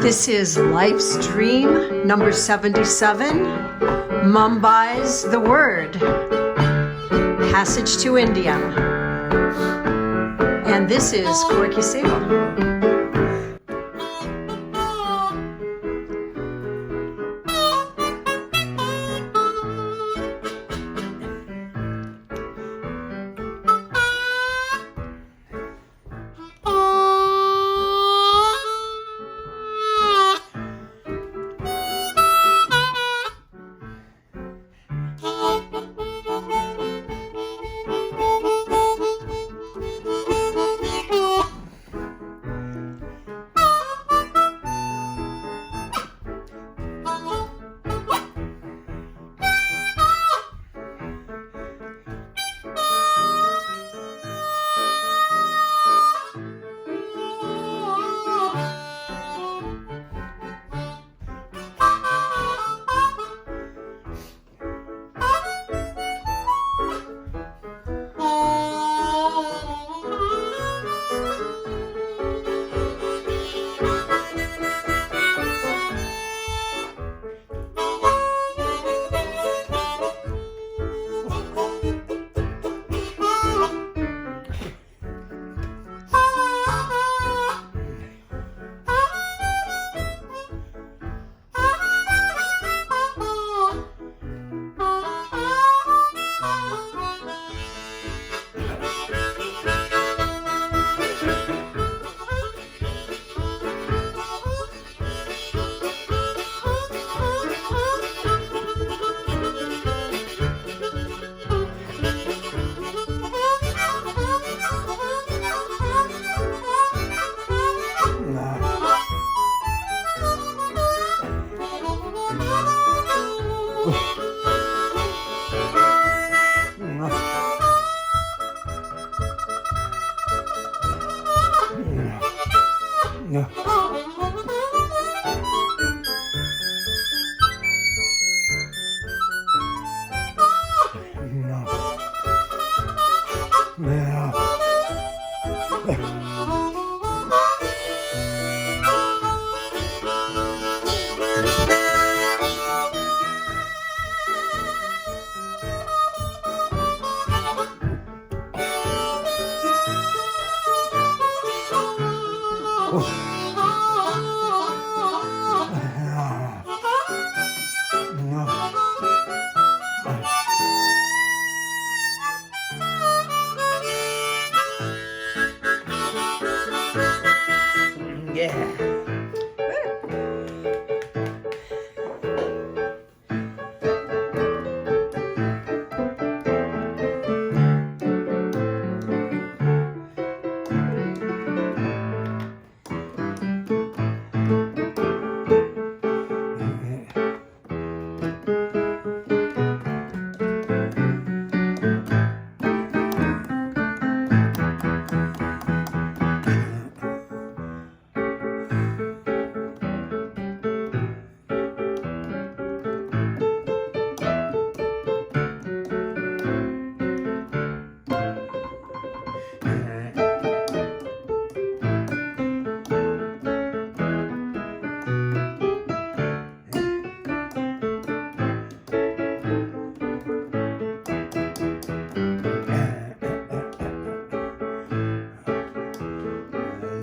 This is Life's Dream, number 77, Mumbai's The Word, Passage to India. And this is Corky Siegel.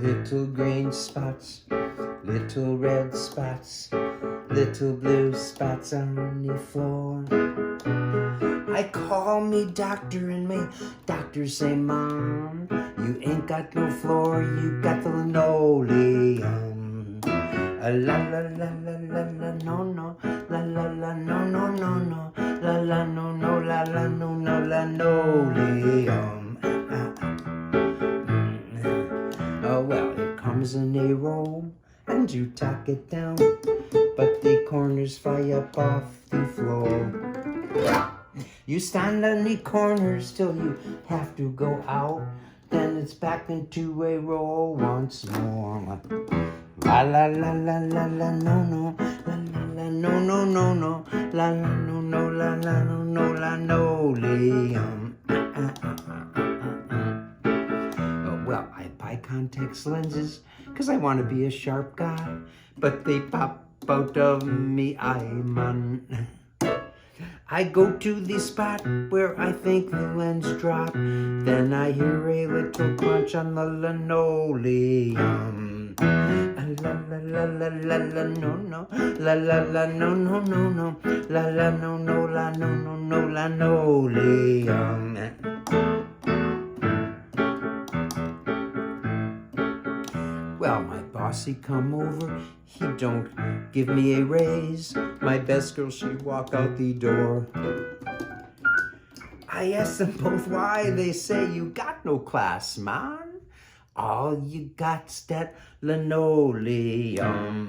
Little green spots, little red spots, little blue spots on the floor. I call me doctor and me doctor say, Mom, you ain't got no floor, you got the linoleum. La la la la la la no no, la la la no no no no, la la no no la la no no la linoleum. Oh well, it comes in a roll and you tack it down, but the corners fly up off the floor. You stand on the corners till you have to go out, then it's back into a roll once more. La la la la la la no no, la la la no no no no, la la no no la la no no la linoleum. Well, I buy contacts lenses, 'cause I want to be a sharp guy. But they pop out of me eye, man. I go to the spot where I think the lens drop. Then I hear a little crunch on the linoleum. La la la la la la no no, la la la no no no no, la la no no la no no no linoleum. Well, my bossy come over, he don't give me a raise. My best girl, she walk out the door. I ask them both why, they say you got no class, man. All you got's that linoleum.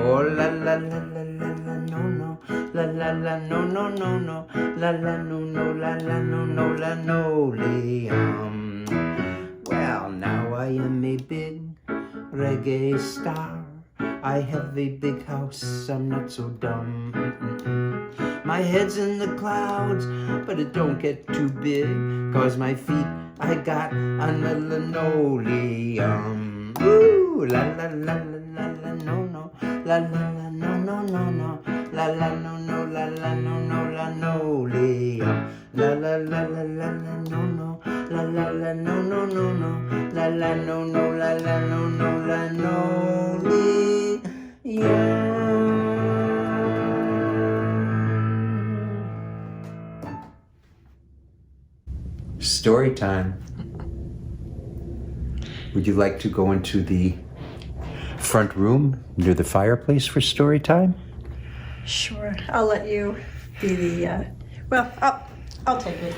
Oh la la la la la la no no, la la la no no no no, la la no no la la no no linoleum. Well, now I am a big reggae star. I have a big house, I'm not so dumb. My head's in the clouds, but it don't get too big, 'cause my feet I got on the linoleum. Ooh, la la la la la la no no, la la la no no no no, la la no no la la no no linoleum. La la la la la la no no, la la la no no no no, la la no no la la no no linoleum. Story time. Would you like to go into the front room near the fireplace for story time? Sure. I'll let you be the, well, I'll take it.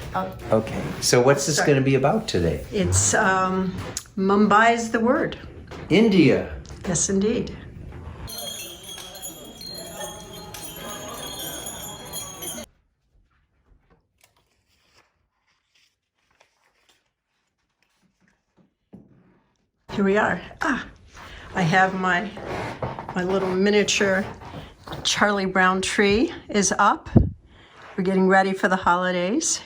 Okay. So what's this going to be about today? It's Mumbai's the word. India. Yes, indeed. Here we are. I have my little miniature Charlie Brown tree is up. We're getting ready for the holidays.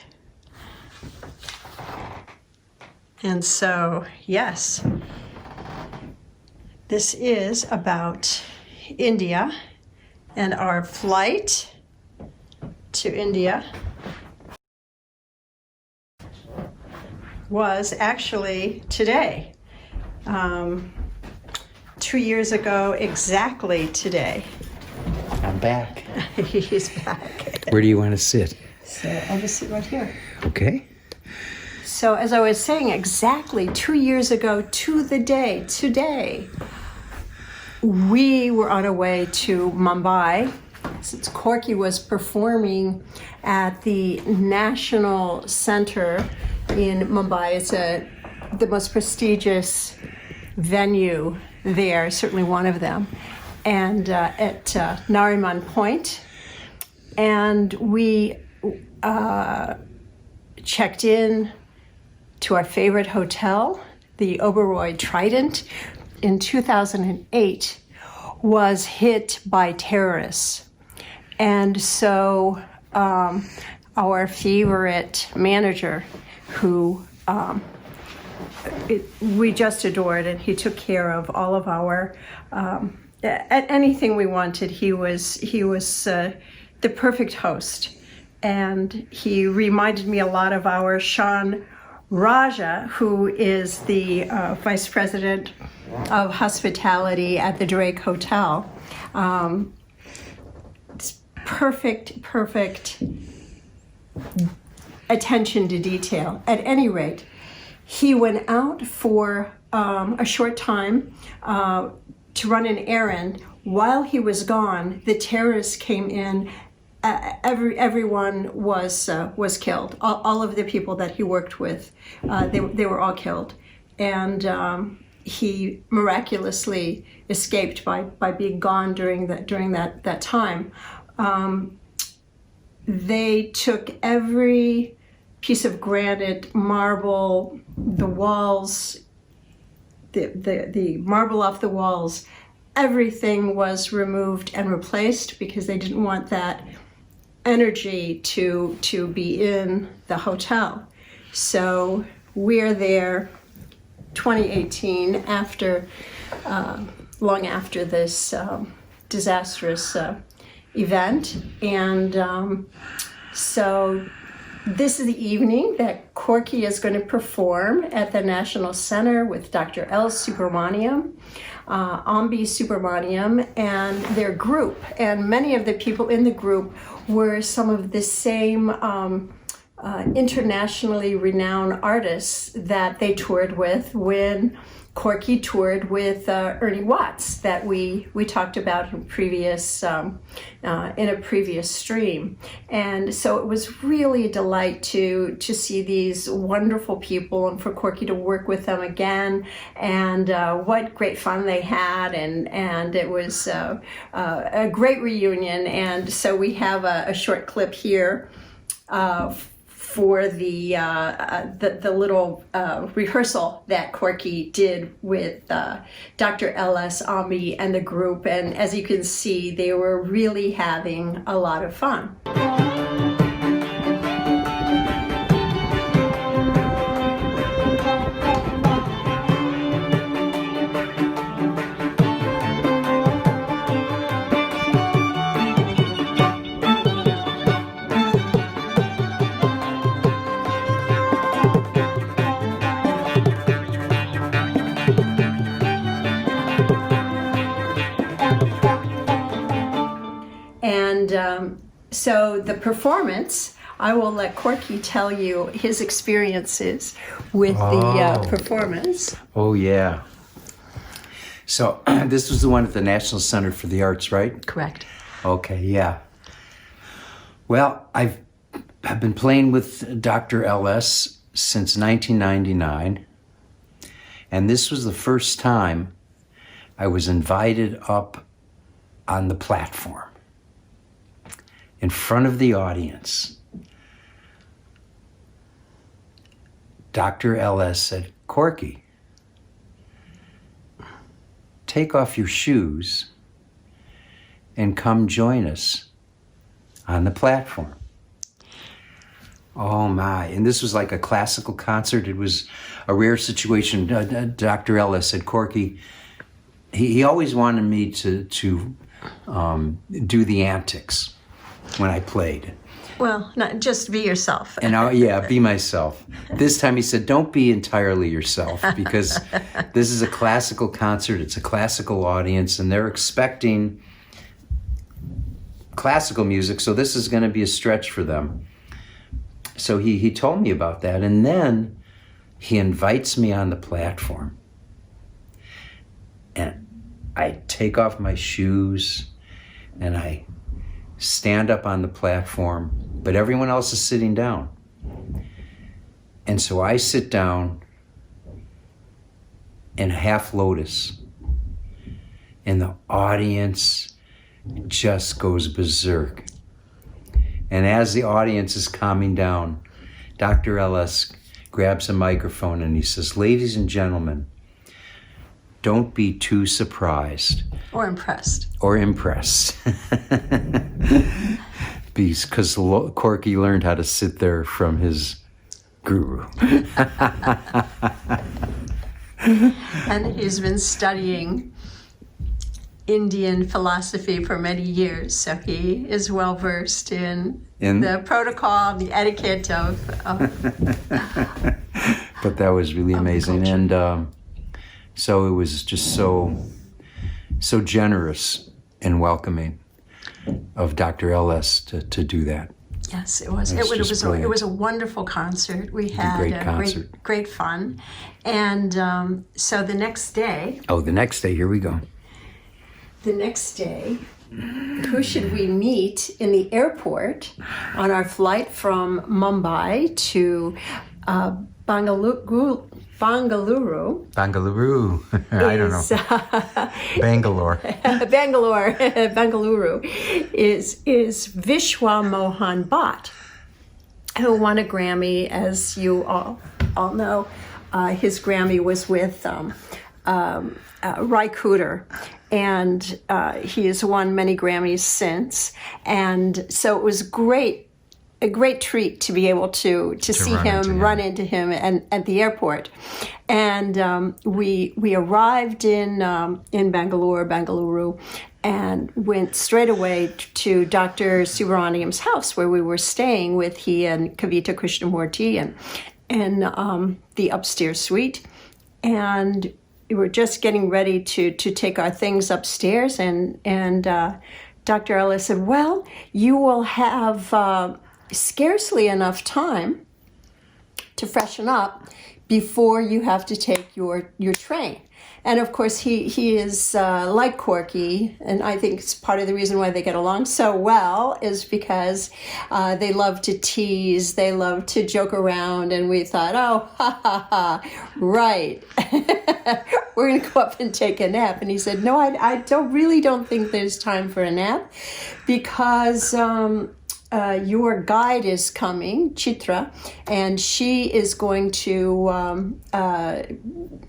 And so, yes, this is about India and our flight to India was actually today. 2 years ago, exactly today. I'm back. He's back. Where do you want to sit? So I'll just sit right here. Okay. So as I was saying, exactly 2 years ago to the day, today, we were on our way to Mumbai, since Corky was performing at the National Center in Mumbai. It's the most prestigious venue there, certainly one of them, and at Nariman Point. And we checked in to our favorite hotel, the Oberoi Trident, in 2008, was hit by terrorists. And so our favorite manager, who we just adored, and he took care of all of our anything we wanted. He was the perfect host, and he reminded me a lot of our Sean Raja, who is the vice president of hospitality at the Drake Hotel. It's perfect attention to detail. At any rate, he went out for a short time to run an errand. While he was gone, the terrorists came in. Everyone was killed. All of the people that he worked with, they were all killed, and he miraculously escaped by being gone during that time. They took every piece of granite, marble, the walls, the marble off the walls. Everything was removed and replaced because they didn't want that energy to be in the hotel. So we're there 2018 after, long after this disastrous event. And so this is the evening that Corky is going to perform at the National Center with Dr. L. Subramaniam, Ambi Subramaniam, and their group. And many of the people in the group were some of the same internationally renowned artists that they toured with when Corky toured with Ernie Watts, that we talked about in a previous stream. And so it was really a delight to see these wonderful people and for Corky to work with them again. And what great fun they had, and it was a great reunion. And so we have a short clip here for the little rehearsal that Corky did with Dr. L.S. Ambi and the group. And as you can see, they were really having a lot of fun. And so the performance, I will let Corky tell you his experiences with the performance. Oh, yeah. So this was the one at the National Center for the Arts, right? Correct. Okay, yeah. Well, I've been playing with Dr. L.S. since 1999, and this was the first time I was invited up on the platform in front of the audience. Dr. L.S. said, "Corky, take off your shoes and come join us on the platform." Oh my, and this was like a classical concert. It was a rare situation. Dr. Ellis said, "Corky," he always wanted me to do the antics when I played. Well, not just be yourself. And be myself. This time he said, "Don't be entirely yourself, because this is a classical concert. It's a classical audience, and they're expecting classical music, so this is going to be a stretch for them." So he told me about that, and then he invites me on the platform. And I take off my shoes, and I stand up on the platform, but everyone else is sitting down. And so I sit down in a half lotus, and the audience just goes berserk. And as the audience is calming down, Dr. Ellis grabs a microphone and he says, "Ladies and gentlemen, don't be too surprised." Or impressed. Because Corky learned how to sit there from his guru. And he's been studying Indian philosophy for many years, so he is well versed in the protocol, the etiquette of But that was really amazing. And so it was just so generous and welcoming of Dr. L.S. to do that. Yes, it was. It was a wonderful concert. We had great fun. And so the next day. Oh, the next day, here we go. The next day, who should we meet in the airport on our flight from Mumbai to Bangalore? I don't know. Bangalore. Bangalore is Vishwa Mohan Bhatt, who won a Grammy, as you all know. His Grammy was with Ry Cooder, and he has won many Grammys since. And so it was great a great treat to be able to see him, run into him at the airport. And we arrived in Bengaluru, and went straight away to Dr. Subramaniam's house, where we were staying with he and Kavita Krishnamurti, and the upstairs suite. And we were just getting ready to take our things upstairs, and Dr. Ellis said, well, you will have scarcely enough time to freshen up before you have to take your train. And of course, he is like Corky, and I think it's part of the reason why they get along so well is because they love to tease, they love to joke around, and we thought, oh, ha, ha, ha, right. We're going to go up and take a nap. And he said, no, I don't think there's time for a nap, because your guide is coming, Chitra, and she is going to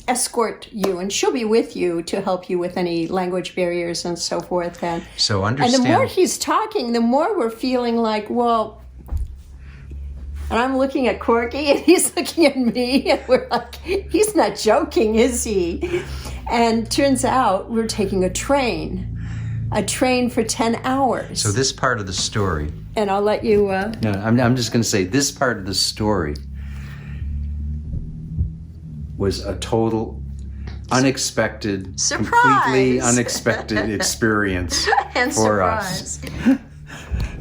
escort you, and she'll be with you to help you with any language barriers and so forth. And so understand. And the more he's talking, the more we're feeling like, well, and I'm looking at Corky, and he's looking at me, and we're like, he's not joking, is he? And turns out we're taking a train for 10 hours. So this part of the story. And I'll let you... No, I'm just going to say this part of the story was a total unexpected, completely unexpected experience and for surprise. us.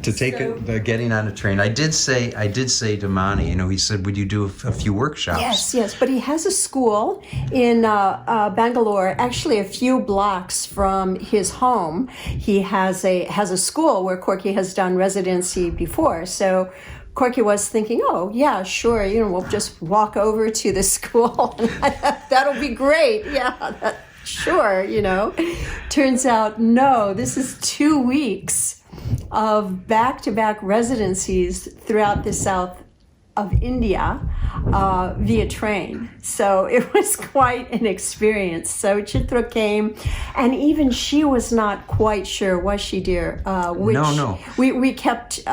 To take the getting on a train. I did say to Mani, he said, would you do a few workshops? Yes, but he has a school in Bangalore, actually a few blocks from his home. He has a school where Corky has done residency before. So Corky was thinking, oh, yeah, sure, we'll just walk over to the school. That'll be great. Yeah, sure, Turns out, no, this is 2 weeks of back-to-back residencies throughout the south of India via train. So it was quite an experience. So Chitra came, and even she was not quite sure, was she, dear? No. We kept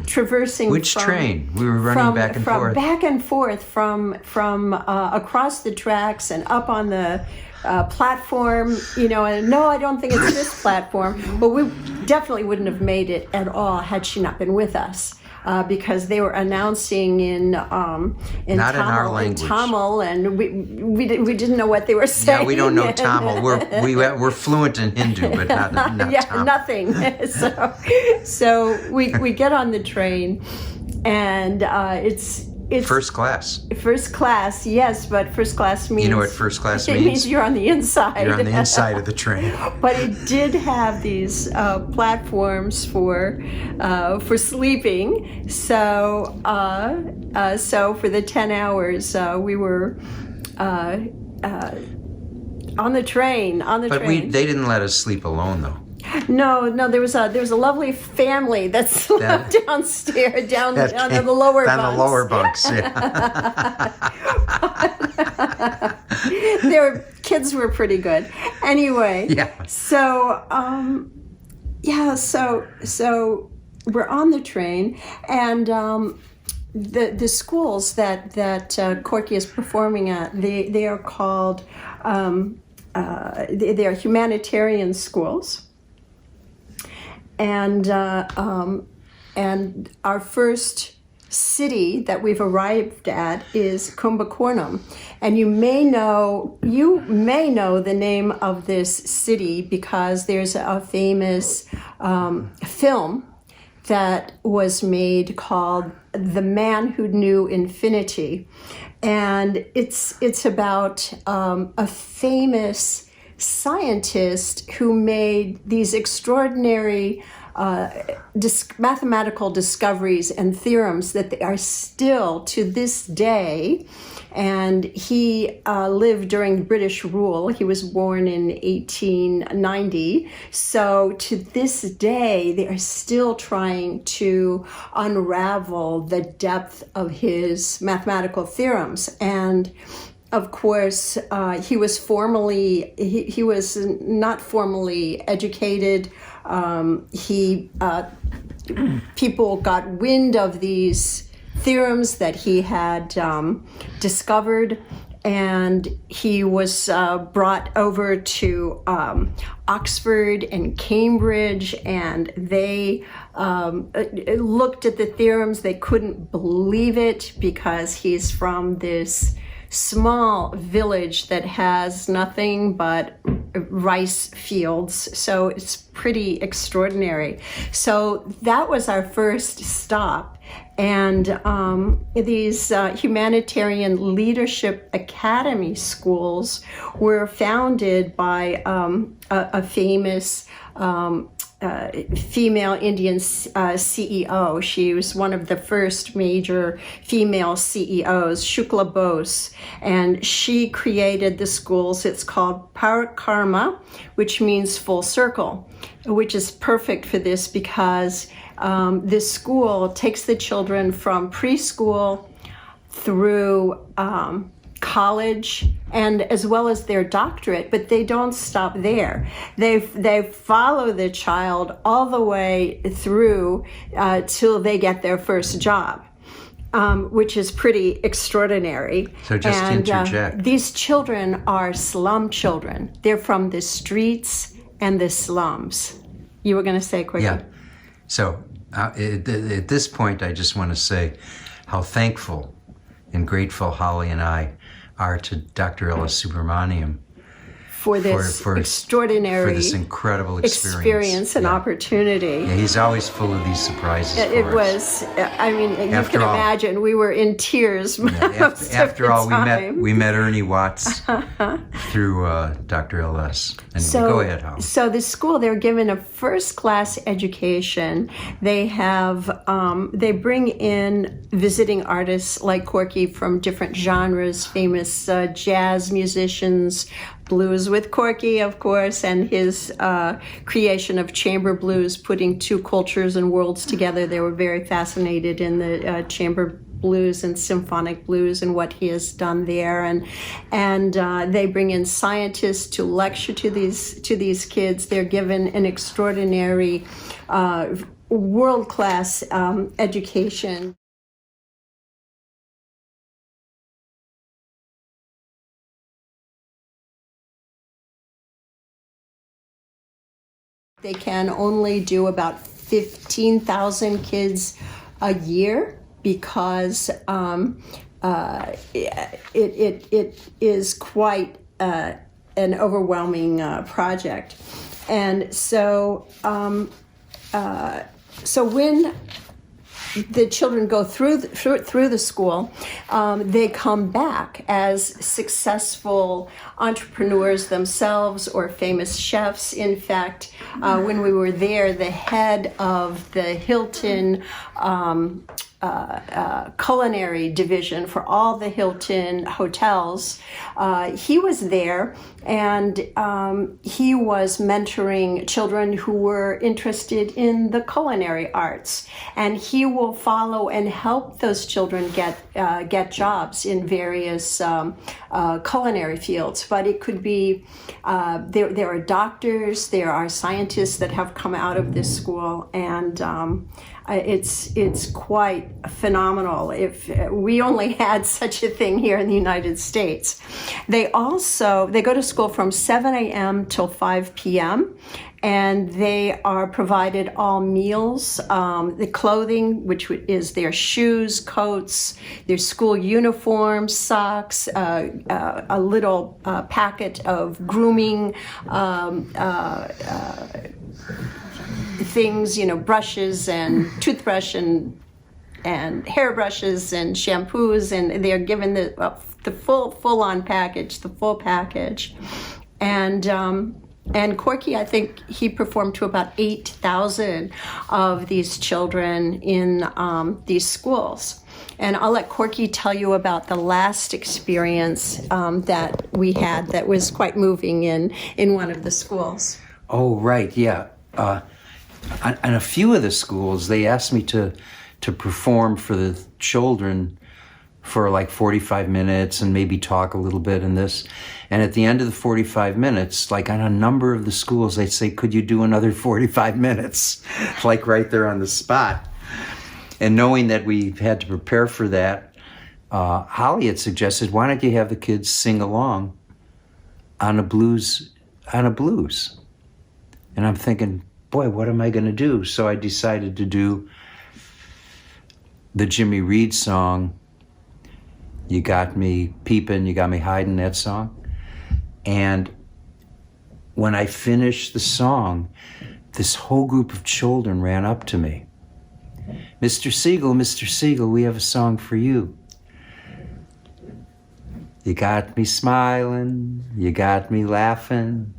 traversing. Which train? We were running back and forth. Back and forth from across the tracks and up on the platform, and no, I don't think it's this platform, but we definitely wouldn't have made it at all had she not been with us, because they were announcing in not in our language. In Tamil, and we didn't know what they were saying. Yeah, we don't know Tamil. We're fluent in Hindu, but not Tamil. Nothing. So we get on the train, and it's first class. First class, yes, but first class means... You know what first class means? It means you're on the inside. You're on the inside of the train. But it did have these platforms for sleeping. So for the 10 hours, we were on the train. But they didn't let us sleep alone, though. No, there was a lovely family that slept downstairs, down in the lower bunks. Down the lower bunks, yeah. Their kids were pretty good. Anyway, yeah. So we're on the train, and the schools that Corky is performing at, they are called they are humanitarian schools. And our first city that we've arrived at is Kumbakonam, and you may know the name of this city because there's a famous film that was made called "The Man Who Knew Infinity," and it's about a famous scientist who made these extraordinary mathematical discoveries and theorems that they are still to this day. And he lived during British rule. He was born in 1890. So to this day, they are still trying to unravel the depth of his mathematical theorems. And of course, he was not formally educated. He people got wind of these theorems that he had discovered, and he was brought over to Oxford and Cambridge, and they looked at the theorems. They couldn't believe it because he's from this small village that has nothing but rice fields. So it's pretty extraordinary. So that was our first stop. And these humanitarian leadership academy schools were founded by a famous female Indian CEO. She was one of the first major female CEOs, Shukla Bose, and she created the schools. It's called Parikrama, which means full circle, which is perfect for this because this school takes the children from preschool through college and as well as their doctorate, but they don't stop there. They follow the child all the way through till they get their first job, which is pretty extraordinary. So just to interject. These children are slum children. They're from the streets and the slums. You were going to say quickly? Yeah. So at this point, I just want to say how thankful and grateful Holly and I are to Dr. Ellis Subramaniam for this extraordinary, for this incredible experience and opportunity. Yeah, he's always full of these surprises. It for was. us. I mean, you can imagine we were in tears. After all, we met Ernie Watts through Dr. Ellis. And go ahead, Holly. So the school, they're given a first-class education. They have they bring in visiting artists like Corky from different genres, famous jazz musicians. Blues with Corky, of course, and his creation of chamber blues, putting two cultures and worlds together. They were very fascinated in the chamber blues and symphonic blues and what he has done there, and they bring in scientists to lecture to these kids. They're given an extraordinary, world-class education. They can only do about 15,000 kids a year because it is quite an overwhelming project. And so when the children go through the school, they come back as successful entrepreneurs themselves or famous chefs. In fact, when we were there, the head of the Hilton culinary division for all the Hilton hotels, he was there, and he was mentoring children who were interested in the culinary arts, and he will follow and help those children get jobs in various culinary fields. But it could be there are doctors, there are scientists that have come out of this school, and it's quite phenomenal. If we only had such a thing here in the United States. They go to school from 7 a.m. till 5 p.m. and they are provided all meals, the clothing, which is their shoes, coats, their school uniforms, socks, a little packet of grooming things, brushes and toothbrush and hairbrushes and shampoos, and they're given the full-on package, the full package. And Corky, I think he performed to about 8,000 of these children in these schools. And I'll let Corky tell you about the last experience that we had that was quite moving in one of the schools. Oh, right, yeah. On a few of the schools, they asked me to perform for the children for like 45 minutes and maybe talk a little bit in this. And at the end of the 45 minutes, like on a number of the schools, they'd say, could you do another 45 minutes? Like right there on the spot. And knowing that we had to prepare for that, Holly had suggested, why don't you have the kids sing along on a blues? And I'm thinking, boy, what am I going to do? So I decided to do the Jimmy Reed song, You Got Me Peepin', You Got Me Hiding, that song. And when I finished the song, this whole group of children ran up to me. Mr. Siegel, we have a song for you. You got me smiling, you got me laughing,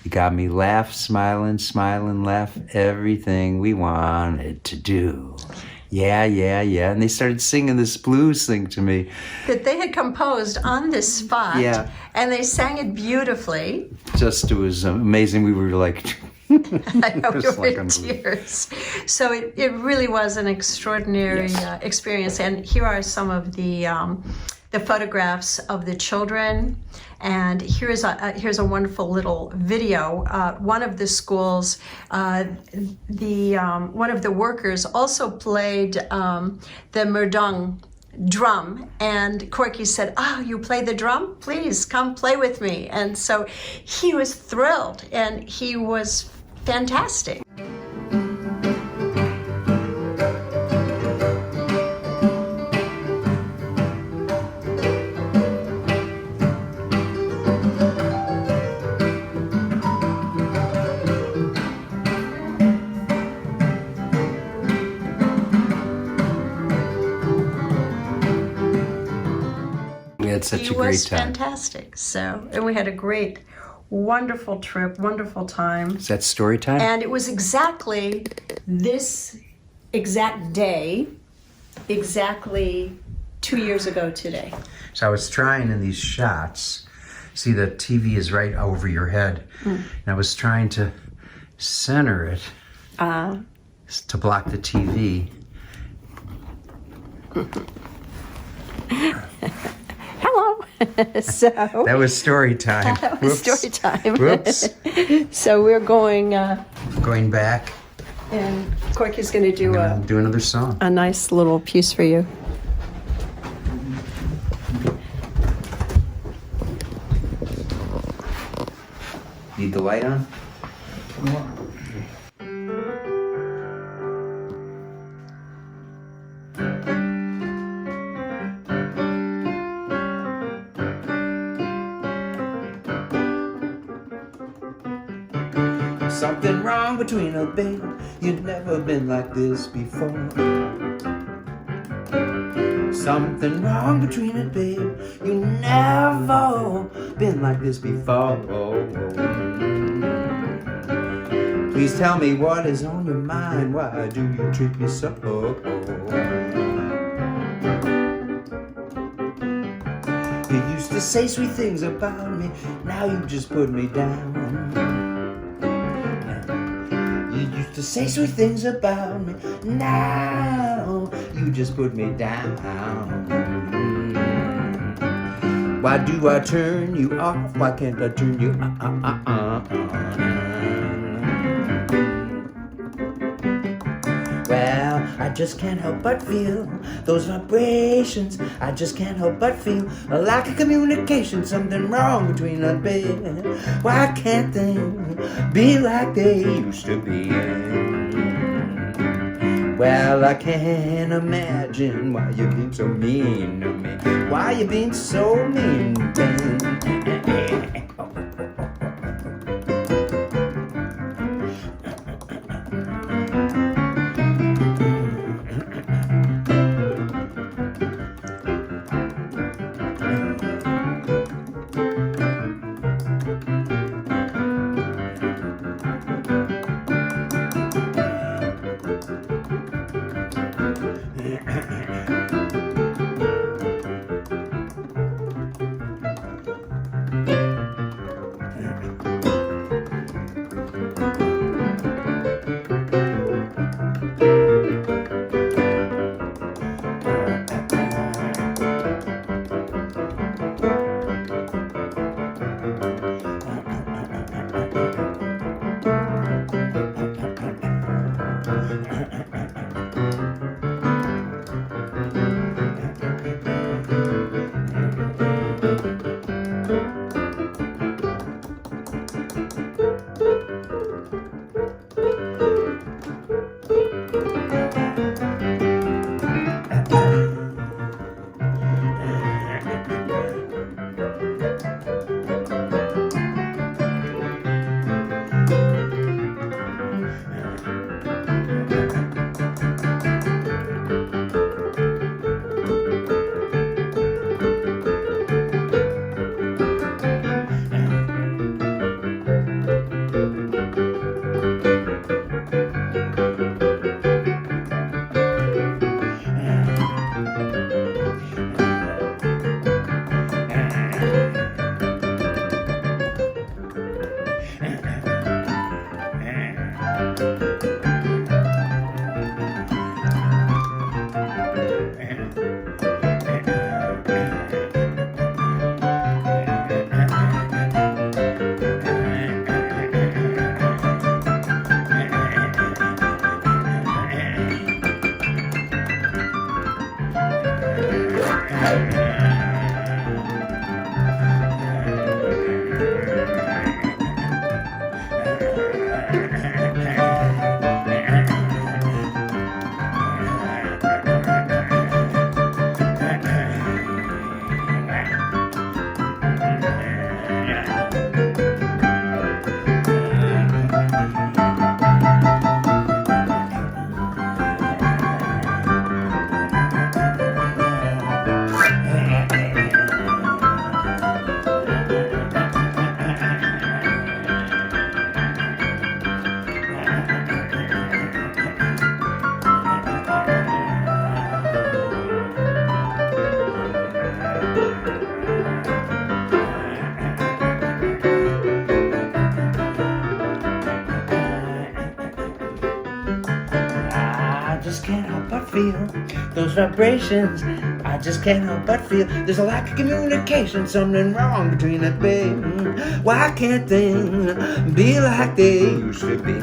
you got me laugh, smiling, laugh, everything we wanted to do. Yeah. And they started singing this blues thing to me. That they had composed on this spot. Yeah. And they sang it beautifully. It was amazing. We were like... I know, you Just were like in on tears. So it really was an extraordinary experience. And here are some of the photographs of the children. And here's a wonderful little video. One of the schools, one of the workers also played the murdung drum, and Corky said, "Oh, you play the drum? Please come play with me." And so he was thrilled, and he was fantastic. We had such He a great was time. fantastic. So, and we had a great, wonderful trip, wonderful time. Is that story time? And it was exactly this exact day, exactly 2 years ago today. So I was trying in these shots, see the TV is right over your head, and I was trying to center it to block the TV. Hello. So That was story time. that was story time. Whoops. So we're going, Going back, and Corky's going to do do another song. a nice little piece for you. Need the light on? Something wrong between us, babe. You've never been like this before. Something wrong between us, babe. You never been like this before. Please tell me what is on your mind. Why do you treat me so? You used to say sweet things about me. Now you just put me down. To say sweet things about me. Now you just put me down. Why do I turn you off? Why can't I turn you on? Well, I just can't help but feel those vibrations. I just can't help but feel a lack of communication. Something wrong between us, baby. Why can't things be like they used to be? Well, I can't imagine why you being so mean to me. Why you being so mean to me? feel those vibrations. I just can't help but feel there's a lack of communication, something wrong between us, babe. Why can't things be like they used to be?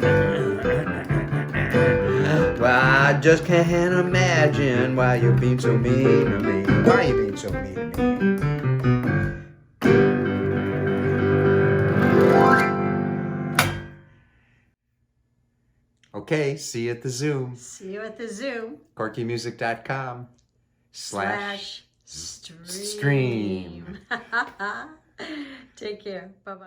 Well, I just can't imagine why you're being so mean to me. Why you being so mean to me? Okay, see you at the Zoom. See you at the Zoom. corkymusic.com/stream. Take care. Bye-bye.